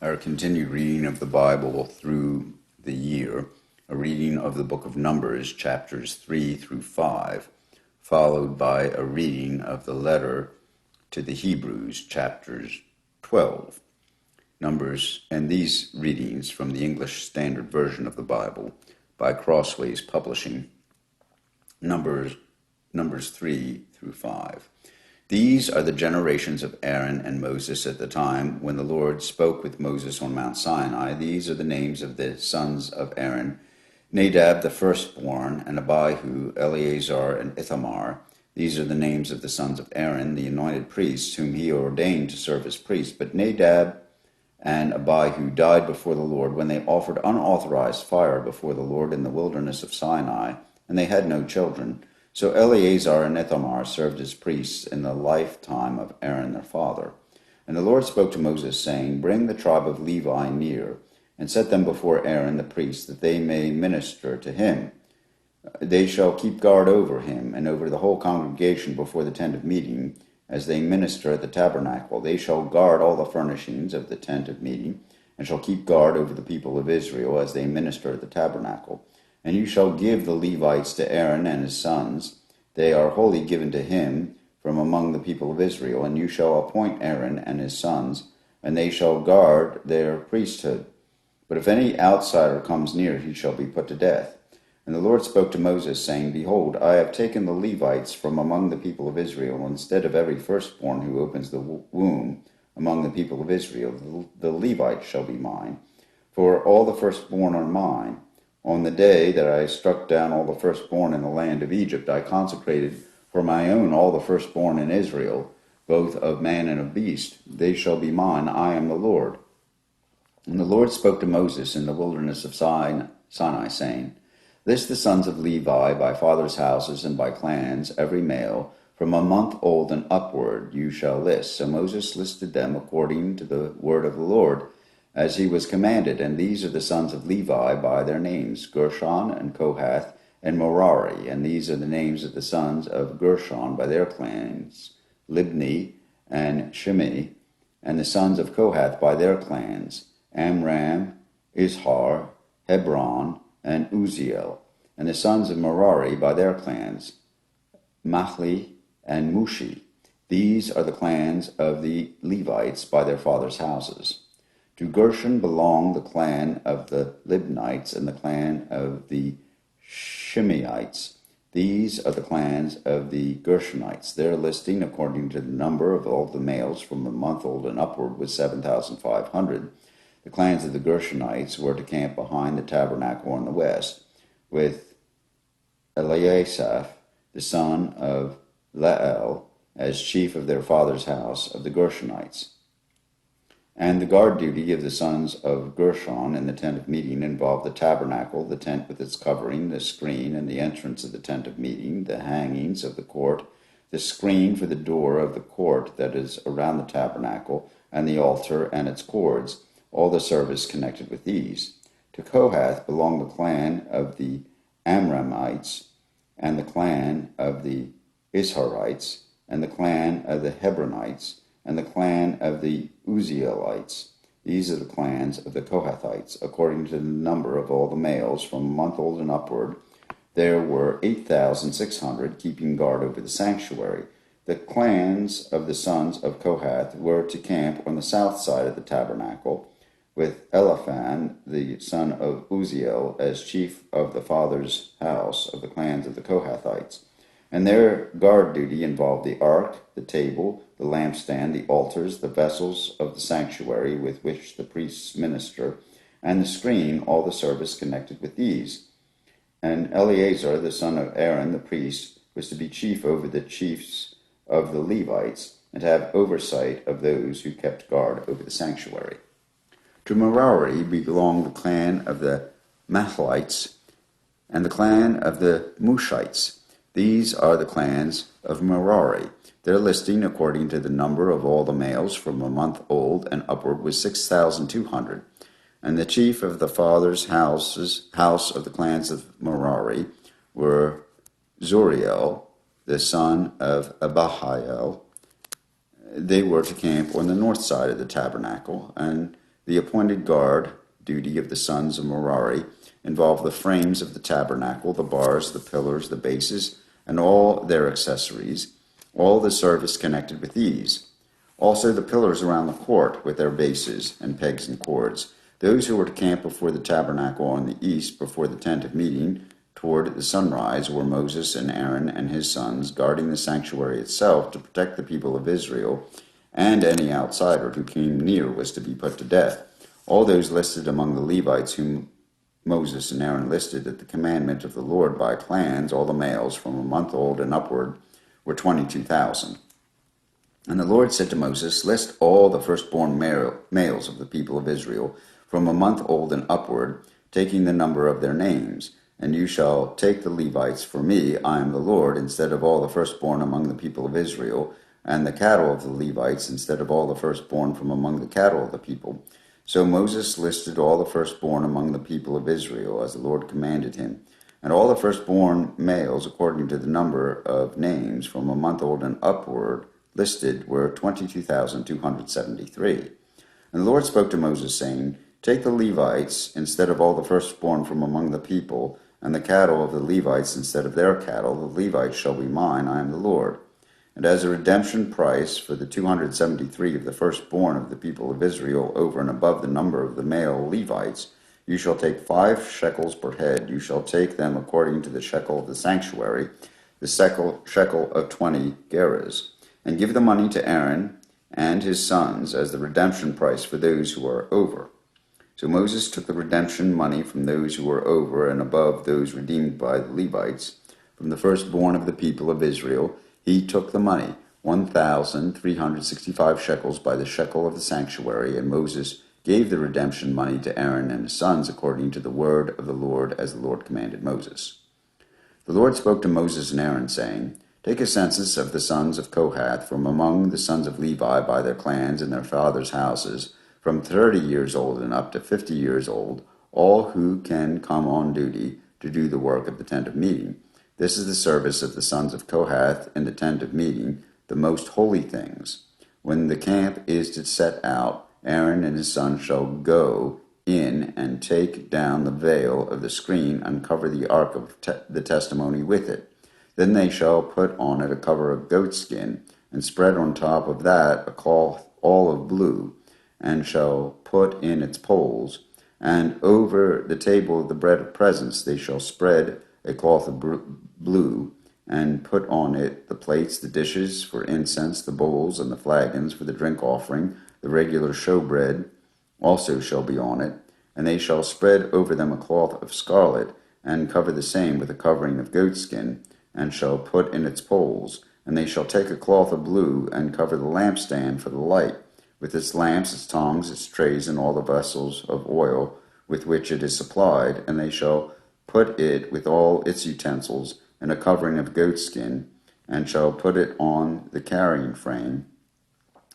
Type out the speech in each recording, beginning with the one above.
Our continued reading of the Bible through the year, a reading of the book of Numbers, chapters 3 through 5, followed by a reading of the letter to the Hebrews, chapters 12. Numbers, and these readings from the English Standard Version of the Bible by Crossways Publishing, Numbers 3 through 5. These are the generations of Aaron and Moses at the time when the Lord spoke with Moses on Mount Sinai. These are the names of the sons of Aaron: Nadab the firstborn, and Abihu, Eleazar, and Ithamar. These are the names of the sons of Aaron, the anointed priests, whom he ordained to serve as priests. But Nadab and Abihu died before the Lord when they offered unauthorized fire before the Lord in the wilderness of Sinai, and they had no children. So Eleazar and Ithamar served as priests in the lifetime of Aaron their father. And the Lord spoke to Moses, saying, Bring the tribe of Levi near, and set them before Aaron the priest, that they may minister to him. They shall keep guard over him, and over the whole congregation before the tent of meeting, as they minister at the tabernacle. They shall guard all the furnishings of the tent of meeting, and shall keep guard over the people of Israel, as they minister at the tabernacle. And you shall give the Levites to Aaron and his sons. They are wholly given to him from among the people of Israel. And you shall appoint Aaron and his sons, and they shall guard their priesthood. But if any outsider comes near, he shall be put to death. And the Lord spoke to Moses, saying, Behold, I have taken the Levites from among the people of Israel, instead of every firstborn who opens the womb among the people of Israel. The Levites shall be mine, for all the firstborn are mine. On the day that I struck down all the firstborn in the land of Egypt, I consecrated for my own all the firstborn in Israel, both of man and of beast. They shall be mine. I am the Lord. And the Lord spoke to Moses in the wilderness of Sinai, saying, List the sons of Levi by fathers' houses and by clans, every male, from a month old and upward you shall list. So Moses listed them according to the word of the Lord, as he was commanded. And these are the sons of Levi by their names: Gershon and Kohath and Merari. And these are the names of the sons of Gershon by their clans: Libni and Shimei. And the sons of Kohath by their clans: Amram, Izhar, Hebron, and Uziel. And the sons of Merari by their clans: Mahli and Mushi. These are the clans of the Levites by their fathers' houses. To Gershon belong the clan of the Libnites and the clan of the Shimeites. These are the clans of the Gershonites. Their listing, according to the number of all the males from a month old and upward, was 7,500. The clans of the Gershonites were to camp behind the tabernacle on the west, with Eliasaph, the son of Lael, as chief of their father's house of the Gershonites. And the guard duty of the sons of Gershon in the tent of meeting involved the tabernacle, the tent with its covering, the screen, and the entrance of the tent of meeting, the hangings of the court, the screen for the door of the court that is around the tabernacle, and the altar and its cords, all the service connected with these. To Kohath belonged the clan of the Amramites, and the clan of the Izharites, and the clan of the Hebronites, and the clan of the Uzielites. These are the clans of the Kohathites, according to the number of all the males from a month old and upward. There were 8,600 keeping guard over the sanctuary. The clans of the sons of Kohath were to camp on the south side of the tabernacle, with Eliphan, the son of Uziel, as chief of the father's house of the clans of the Kohathites. And their guard duty involved the ark, the table, the lampstand, the altars, the vessels of the sanctuary with which the priests minister, and the screen, all the service connected with these. And Eleazar, the son of Aaron, the priest, was to be chief over the chiefs of the Levites, and to have oversight of those who kept guard over the sanctuary. To Merari belonged the clan of the Mahlites and the clan of the Mushites. These are the clans of Merari. Their listing, according to the number of all the males from a month old and upward, was 6,200. And the chief of the father's house of the clans of Merari were Zuriel, the son of Abihail. They were to camp on the north side of the tabernacle, and The appointed guard duty of the sons of Merari involved the frames of the tabernacle, the bars, the pillars, the bases, and all their accessories, all the service connected with these. Also the pillars around the court with their bases and pegs and cords. Those who were to camp before the tabernacle on the east, before the tent of meeting, toward the sunrise, were Moses and Aaron and his sons, guarding the sanctuary itself to protect the people of Israel, and any outsider who came near was to be put to death. All those listed among the Levites whom Moses and Aaron listed at the commandment of the Lord by clans, all the males from a month old and upward, were 22,000. And the Lord said to Moses, List all the firstborn males of the people of Israel, from a month old and upward, taking the number of their names. And you shall take the Levites for me, I am the Lord, instead of all the firstborn among the people of Israel, and the cattle of the Levites, instead of all the firstborn from among the cattle of the people. So Moses listed all the firstborn among the people of Israel, as the Lord commanded him. And all the firstborn males, according to the number of names, from a month old and upward, listed were 22,273. And the Lord spoke to Moses, saying, Take the Levites instead of all the firstborn from among the people, and the cattle of the Levites instead of their cattle. The Levites shall be mine, I am the Lord. And as a redemption price for the 273 of the firstborn of the people of Israel, over and above the number of the male Levites, you shall take 5 shekels per head. You shall take them according to the shekel of the sanctuary, the shekel of 20 gerahs, and give the money to Aaron and his sons as the redemption price for those who are over. So Moses took the redemption money from those who were over and above those redeemed by the Levites. From the firstborn of the people of Israel, he took the money, 1,365 shekels by the shekel of the sanctuary, and Moses gave the redemption money to Aaron and his sons according to the word of the Lord, as the Lord commanded Moses. The Lord spoke to Moses and Aaron, saying, Take a census of the sons of Kohath from among the sons of Levi by their clans and their fathers' houses, from 30 years old and up to 50 years old, all who can come on duty to do the work of the tent of meeting. This is the service of the sons of Kohath in the tent of meeting, the most holy things. When the camp is to set out, Aaron and his sons shall go in and take down the veil of the screen and cover the ark of the testimony with it. Then they shall put on it a cover of goatskin, and spread on top of that a cloth all of blue, and shall put in its poles. And over the table of the bread of presence they shall spread a cloth of blue, and put on it the plates, the dishes for incense, the bowls, and the flagons for the drink offering. The regular showbread also shall be on it. And they shall spread over them a cloth of scarlet, and cover the same with a covering of goatskin, and shall put in its poles. And they shall take a cloth of blue, and cover the lampstand for the light, with its lamps, its tongs, its trays, and all the vessels of oil with which it is supplied. And they shall put it with all its utensils in a covering of goatskin, and shall put it on the carrying frame.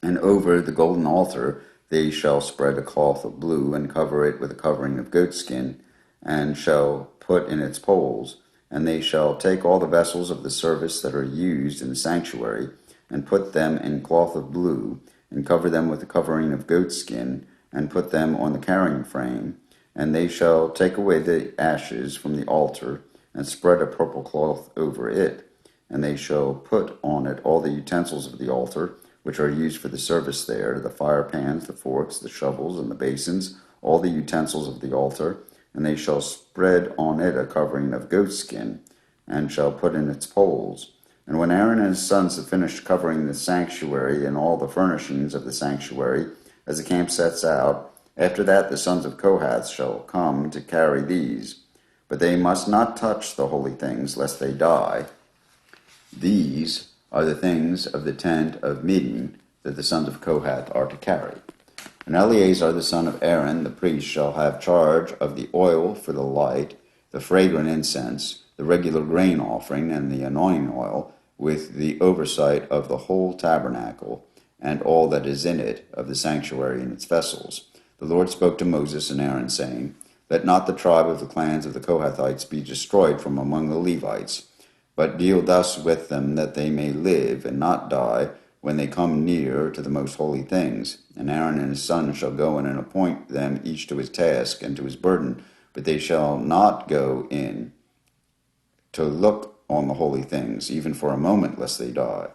And over the golden altar they shall spread a cloth of blue, and cover it with a covering of goatskin, and shall put in its poles. And they shall take all the vessels of the service that are used in the sanctuary, and put them in cloth of blue, and cover them with a covering of goatskin, and put them on the carrying frame. And they shall take away the ashes from the altar, and spread a purple cloth over it. And they shall put on it all the utensils of the altar, which are used for the service there, the fire pans, the forks, the shovels, and the basins, all the utensils of the altar. And they shall spread on it a covering of goatskin, and shall put in its poles. And when Aaron and his sons have finished covering the sanctuary and all the furnishings of the sanctuary, as the camp sets out, after that the sons of Kohath shall come to carry these. But they must not touch the holy things, lest they die. These are the things of the tent of meeting that the sons of Kohath are to carry. And Eleazar the son of Aaron, the priest, shall have charge of the oil for the light, the fragrant incense, the regular grain offering, and the anointing oil, with the oversight of the whole tabernacle, and all that is in it, of the sanctuary and its vessels. The Lord spoke to Moses and Aaron, saying, Let not the tribe of the clans of the Kohathites be destroyed from among the Levites, but deal thus with them that they may live and not die, when they come near to the most holy things. And Aaron and his sons shall go in and appoint them each to his task and to his burden, but they shall not go in to look on the holy things, even for a moment, lest they die.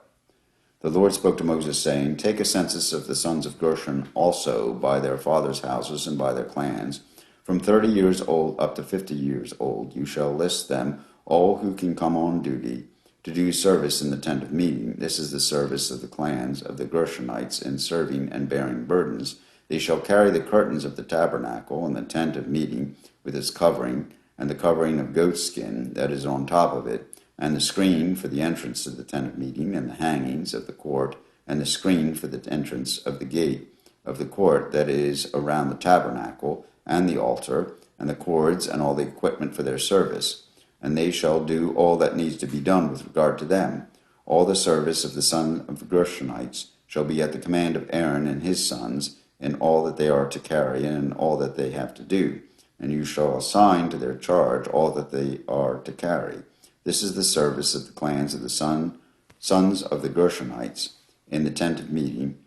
The Lord spoke to Moses, saying, Take a census of the sons of Gershon also by their fathers' houses and by their clans. From 30 years old up to 50 years old, you shall list them, all who can come on duty to do service in the tent of meeting. This is the service of the clans of the Gershonites in serving and bearing burdens. They shall carry the curtains of the tabernacle and the tent of meeting with its covering, and the covering of goatskin that is on top of it, and the screen for the entrance of the tent of meeting, and the hangings of the court, and the screen for the entrance of the gate of the court that is around the tabernacle, and the altar, and the cords, and all the equipment for their service. And they shall do all that needs to be done with regard to them. All the service of the son of the Gershonites shall be at the command of Aaron and his sons, in all that they are to carry, and in all that they have to do. And you shall assign to their charge all that they are to carry. This is the service of the clans of the sons of the Gershonites in the tent of meeting,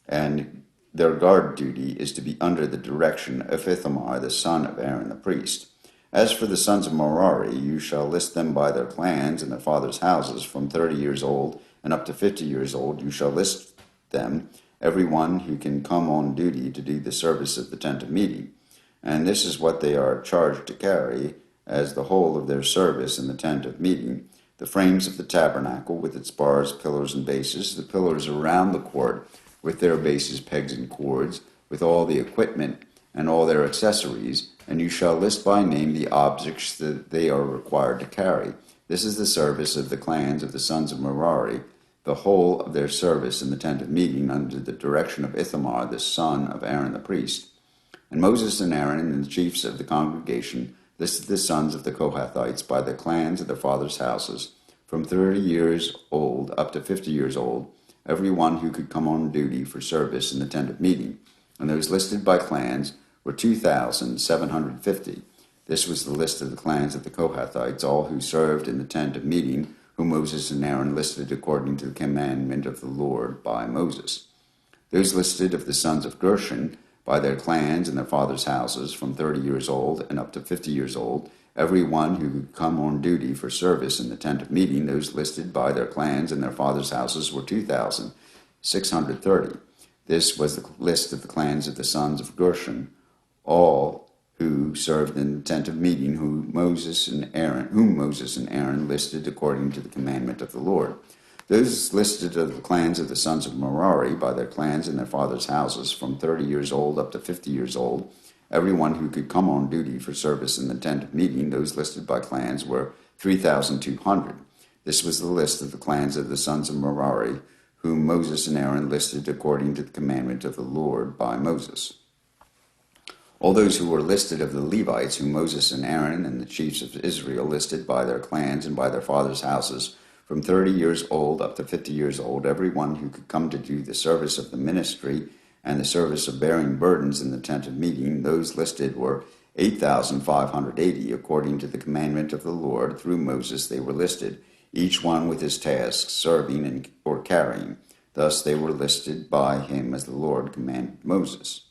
and their guard duty is to be under the direction of Ithamar the son of Aaron the priest. As for the sons of Merari, you shall list them by their clans and their fathers' houses. From 30 years old and up to 50 years old, you shall list them, every one who can come on duty to do the service of the tent of meeting. And this is what they are charged to carry as the whole of their service in the tent of meeting: the frames of the tabernacle with its bars, pillars, and bases, the pillars around the court with their bases, pegs, and cords, with all the equipment and all their accessories, and you shall list by name the objects that they are required to carry. This is the service of the clans of the sons of Merari, the whole of their service in the tent of meeting, under the direction of Ithamar the son of Aaron the priest. And Moses and Aaron and the chiefs of the congregation listed the sons of the Kohathites by the clans of their fathers' houses, from 30 years old up to 50 years old, every one who could come on duty for service in the tent of meeting. And those listed by clans were 2,750. This was the list of the clans of the Kohathites, all who served in the tent of meeting, whom Moses and Aaron listed according to the commandment of the Lord by Moses. Those listed of the sons of Gershon by their clans and their fathers' houses, from 30 years old and up to 50 years old, every one who could come on duty for service in the tent of meeting, those listed by their clans and their fathers' houses were 2,630. This was the list of the clans of the sons of Gershon, all who served in the tent of meeting, whom Moses and Aaron listed according to the commandment of the Lord. Those listed of the clans of the sons of Merari by their clans and their fathers' houses, from 30 years old up to 50 years old, everyone who could come on duty for service in the tent of meeting, those listed by clans were 3,200. This was the list of the clans of the sons of Merari, whom Moses and Aaron listed according to the commandment of the Lord by Moses. All those who were listed of the Levites, whom Moses and Aaron and the chiefs of Israel listed by their clans and by their fathers' houses, from 30 years old up to 50 years old, everyone who could come to do the service of the ministry and the service of bearing burdens in the tent of meeting, those listed were 8,580. According to the commandment of the Lord, through Moses they were listed, each one with his task, serving or carrying. Thus they were listed by him as the Lord commanded Moses.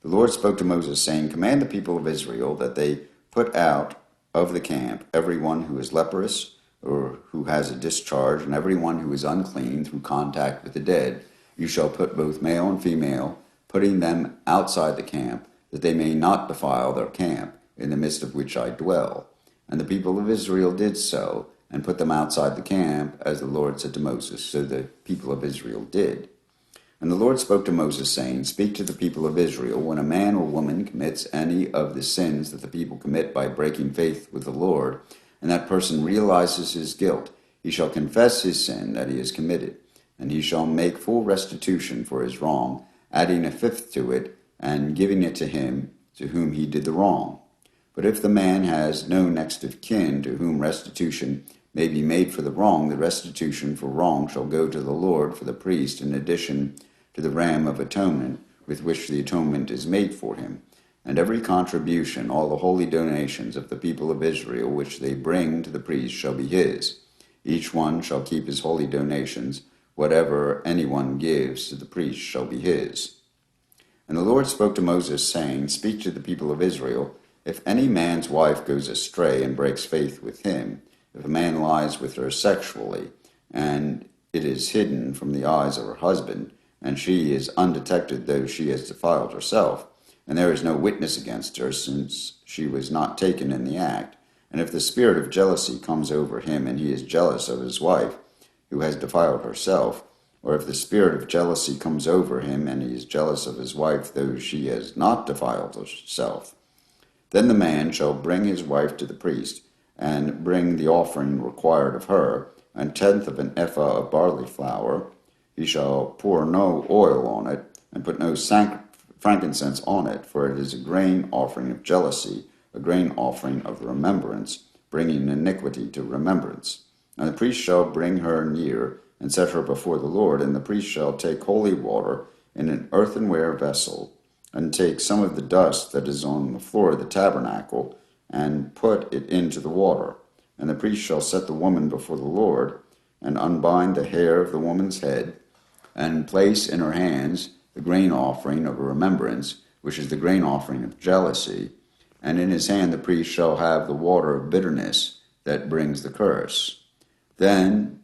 The Lord spoke to Moses, saying, Command the people of Israel that they put out of the camp everyone who is leprous or who has a discharge, and everyone who is unclean through contact with the dead. You shall put both male and female, putting them outside the camp, that they may not defile their camp, in the midst of which I dwell. And the people of Israel did so, and put them outside the camp, as the Lord said to Moses. So the people of Israel did. And the Lord spoke to Moses, saying, Speak to the people of Israel, when a man or woman commits any of the sins that the people commit by breaking faith with the Lord, and that person realizes his guilt, he shall confess his sin that he has committed, and he shall make full restitution for his wrong, adding a fifth to it, and giving it to him to whom he did the wrong. But if the man has no next of kin to whom restitution may be made for the wrong, the restitution for wrong shall go to the Lord for the priest, in addition to the ram of atonement with which the atonement is made for him. And every contribution, all the holy donations of the people of Israel, which they bring to the priest, shall be his. Each one shall keep his holy donations whatever anyone gives to the priest shall be his. And the Lord spoke to Moses, saying, Speak to the people of Israel, if any man's wife goes astray and breaks faith with him, if a man lies with her sexually, and it is hidden from the eyes of her husband, and she is undetected though she has defiled herself, and there is no witness against her, since she was not taken in the act, and if the spirit of jealousy comes over him, and he is jealous of his wife, who has defiled herself, or if the spirit of jealousy comes over him, and he is jealous of his wife, though she has not defiled herself, then the man shall bring his wife to the priest, and bring the offering required of her, 1/10 of an ephah of barley flour. He shall pour no oil on it, and put no frankincense on it, for it is a grain offering of jealousy, a grain offering of remembrance, bringing iniquity to remembrance. And the priest shall bring her near, and set her before the Lord, and the priest shall take holy water in an earthenware vessel, and take some of the dust that is on the floor of the tabernacle, and put it into the water. And the priest shall set the woman before the Lord, and unbind the hair of the woman's head, and place in her hands the grain offering of a remembrance, which is the grain offering of jealousy. And in his hand the priest shall have the water of bitterness that brings the curse. Then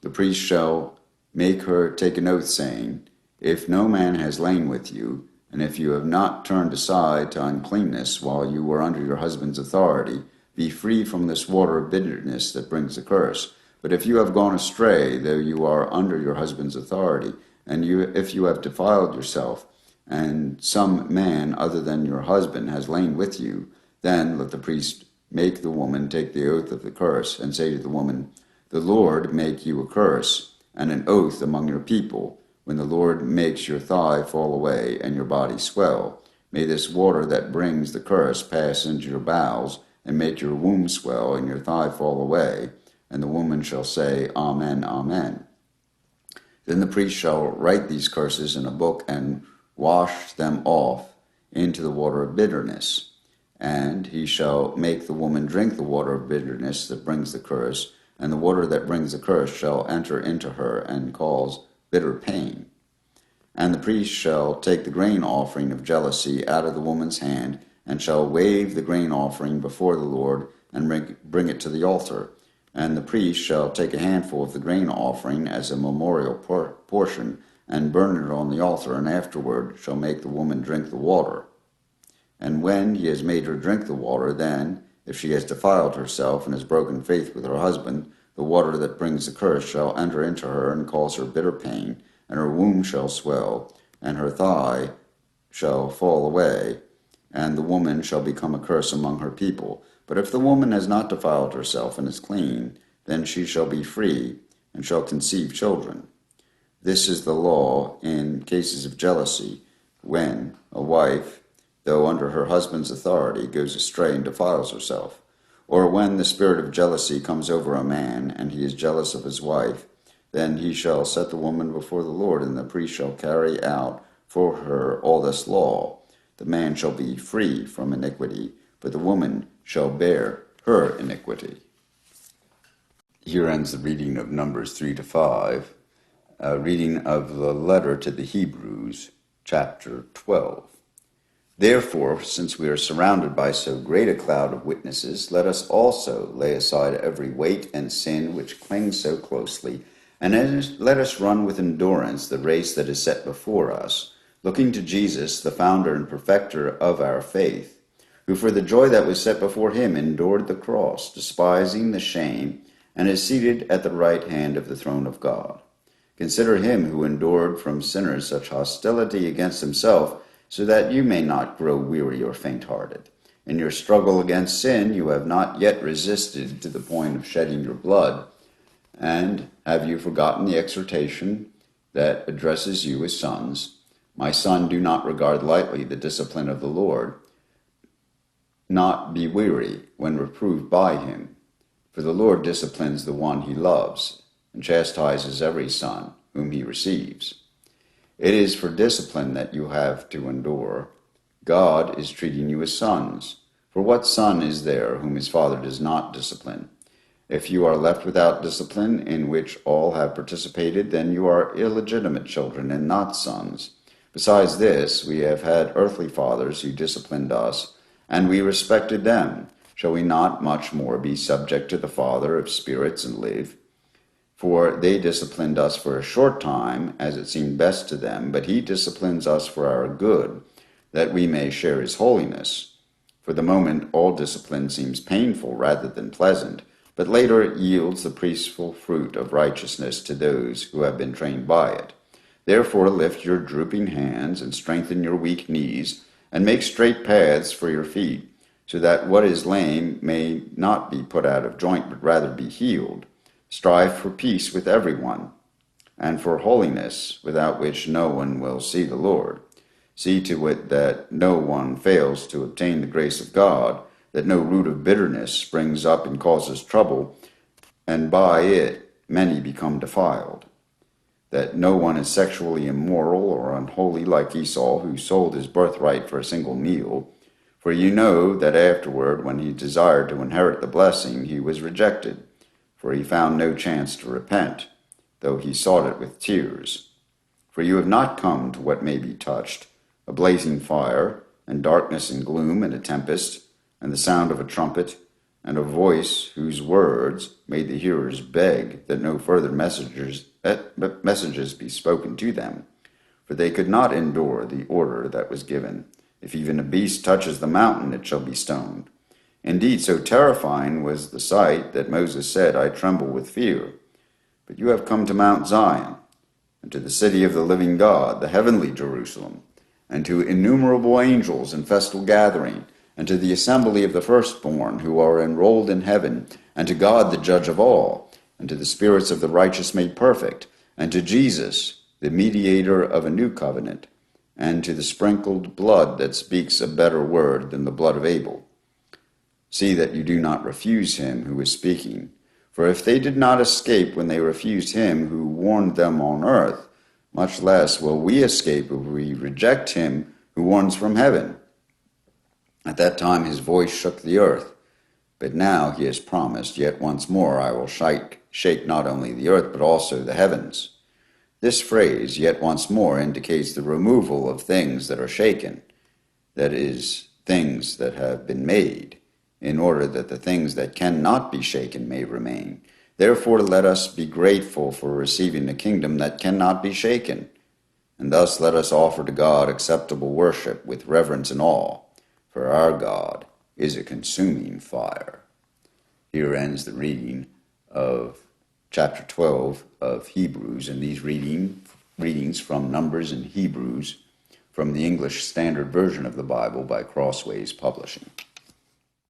the priest shall make her take an oath, saying, If no man has lain with you, and if you have not turned aside to uncleanness while you were under your husband's authority, be free from this water of bitterness that brings the curse. But if you have gone astray, though you are under your husband's authority, and if you have defiled yourself, and some man other than your husband has lain with you, then let the priest make the woman take the oath of the curse, and say to the woman, The Lord make you a curse, and an oath among your people, when the Lord makes your thigh fall away, and your body swell. May this water that brings the curse pass into your bowels, and make your womb swell, and your thigh fall away. And the woman shall say, Amen, Amen. Then the priest shall write these curses in a book, and wash them off into the water of bitterness. And he shall make the woman drink the water of bitterness that brings the curse, and the water that brings the curse shall enter into her, and cause bitter pain. And the priest shall take the grain offering of jealousy out of the woman's hand, and shall wave the grain offering before the Lord, and bring it to the altar. And the priest shall take a handful of the grain offering as a memorial portion, and burn it on the altar, and afterward shall make the woman drink the water. And when he has made her drink the water, then, if she has defiled herself and has broken faith with her husband, the water that brings the curse shall enter into her, and cause her bitter pain, and her womb shall swell, and her thigh shall fall away, and the woman shall become a curse among her people. But if the woman has not defiled herself and is clean, then she shall be free, and shall conceive children. This is the law in cases of jealousy, when a wife, though under her husband's authority, goes astray and defiles herself, or when the spirit of jealousy comes over a man, and he is jealous of his wife, then he shall set the woman before the Lord, and the priest shall carry out for her all this law. The man shall be free from iniquity, but the woman shall bear her iniquity. Here ends the reading of Numbers 3 to 5, a reading of the letter to the Hebrews, chapter 12. Therefore, since we are surrounded by so great a cloud of witnesses, let us also lay aside every weight and sin which clings so closely, and let us run with endurance the race that is set before us, looking to Jesus, the founder and perfecter of our faith, who for the joy that was set before him endured the cross, despising the shame, and is seated at the right hand of the throne of God. Consider him who endured from sinners such hostility against himself, so that you may not grow weary or faint-hearted. In your struggle against sin, you have not yet resisted to the point of shedding your blood. And have you forgotten the exhortation that addresses you as sons? My son, do not regard lightly the discipline of the Lord, not be weary when reproved by him. For the Lord disciplines the one he loves, and chastises every son whom he receives. It is for discipline that you have to endure. God is treating you as sons. For what son is there whom his father does not discipline? If you are left without discipline in which all have participated, then you are illegitimate children and not sons. Besides this, we have had earthly fathers who disciplined us, and we respected them. Shall we not much more be subject to the Father of spirits and live? For they disciplined us for a short time, as it seemed best to them, but he disciplines us for our good, that we may share his holiness. For the moment, all discipline seems painful rather than pleasant, but later it yields the peaceful fruit of righteousness to those who have been trained by it. Therefore lift your drooping hands and strengthen your weak knees, and make straight paths for your feet, so that what is lame may not be put out of joint, but rather be healed. Strive for peace with everyone, and for holiness, without which no one will see the Lord. See to it that no one fails to obtain the grace of God, that no root of bitterness springs up and causes trouble, and by it many become defiled. That no one is sexually immoral or unholy like Esau, who sold his birthright for a single meal. For you know that afterward, when he desired to inherit the blessing, he was rejected, for he found no chance to repent, though he sought it with tears. For you have not come to what may be touched, a blazing fire, and darkness and gloom and a tempest, and the sound of a trumpet, and a voice whose words made the hearers beg that no further messages be spoken to them. For they could not endure the order that was given. If even a beast touches the mountain, it shall be stoned. Indeed, so terrifying was the sight that Moses said, I tremble with fear. But you have come to Mount Zion, and to the city of the living God, the heavenly Jerusalem, and to innumerable angels in festal gathering, and to the assembly of the firstborn who are enrolled in heaven, and to God the judge of all, and to the spirits of the righteous made perfect, and to Jesus, the mediator of a new covenant, and to the sprinkled blood that speaks a better word than the blood of Abel. See that you do not refuse him who is speaking. For if they did not escape when they refused him who warned them on earth, much less will we escape if we reject him who warns from heaven. At that time his voice shook the earth, but now he has promised, yet once more I will shake not only the earth, but also the heavens. This phrase, yet once more, indicates the removal of things that are shaken, that is, things that have been made, in order that the things that cannot be shaken may remain. Therefore let us be grateful for receiving a kingdom that cannot be shaken, and thus let us offer to God acceptable worship with reverence and awe, for our God is a consuming fire. Here ends the reading of chapter 12 of Hebrews, and these readings from Numbers and Hebrews from the English Standard Version of the Bible by Crossways Publishing.